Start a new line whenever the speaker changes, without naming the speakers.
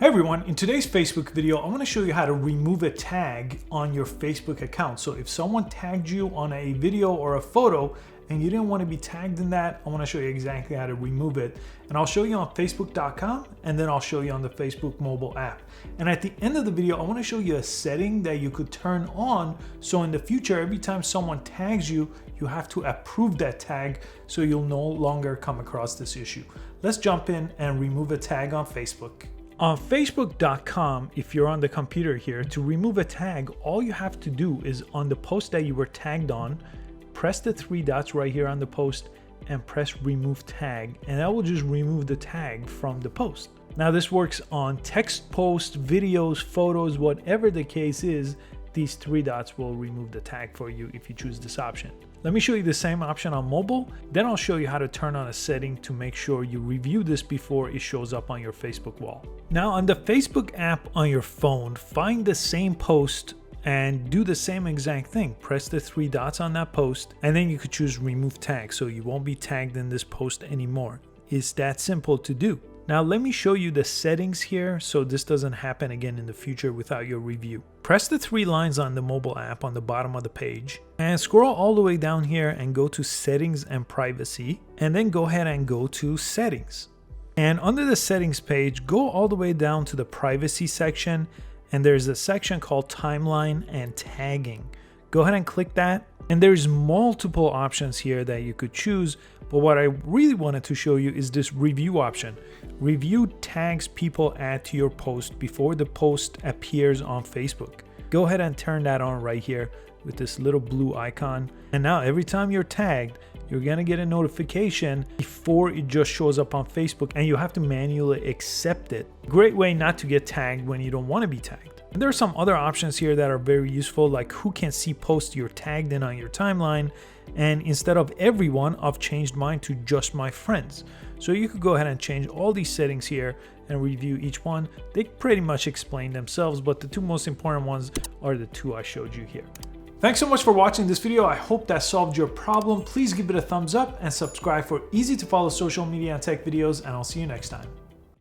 Hey everyone, in today's Facebook video, I want to show you how to remove a tag on your Facebook account. So if someone tagged you on a video or a photo and you didn't want to be tagged in that, I want to show you exactly how to remove it. And I'll show you on facebook.com and then I'll show you on the Facebook mobile app. And at the end of the video, I want to show you a setting that you could turn on. So in the future, every time someone tags you, you have to approve that tag so you'll no longer come across this issue. Let's jump in and remove a tag on Facebook. On facebook.com, if you're on the computer here, to remove a tag, all you have to do is on the post that you were tagged on, press the three dots right here on the post and press remove tag, and that will just remove the tag from the post. Now this works on text posts, videos, photos, whatever the case is, these three dots will remove the tag for you if you choose this option. Let me show you the same option on mobile, then I'll show you how to turn on a setting to make sure you review this before it shows up on your Facebook wall. Now on the Facebook app on your phone, find the same post and do the same exact thing. Press the three dots on that post and then you could choose remove tag so you won't be tagged in this post anymore. It's that simple to do. Now let me show you the settings here so this doesn't happen again in the future without your review. Press the three lines on the mobile app on the bottom of the page and scroll all the way down here and go to settings and privacy, and then go ahead and go to settings. And under the settings page, go all the way down to the privacy section and there's a section called timeline and tagging. Go ahead and click that. And there's multiple options here that you could choose, but what I really wanted to show you is this review option. Review tags people add to your post before the post appears on Facebook. Go ahead and turn that on right here with this little blue icon. And now every time you're tagged, you're gonna get a notification before it just shows up on Facebook, and you have to manually accept it. Great way not to get tagged when you don't want to be tagged. And there are some other options here that are very useful, like who can see posts you're tagged in on your timeline. And instead of everyone, I've changed mine to just my friends. So you could go ahead and change all these settings here and review each one. They pretty much explain themselves, but the two most important ones are the two I showed you here. Thanks so much for watching this video. I hope that solved your problem. Please give it a thumbs up and subscribe for easy to follow social media and tech videos, and I'll see you next time.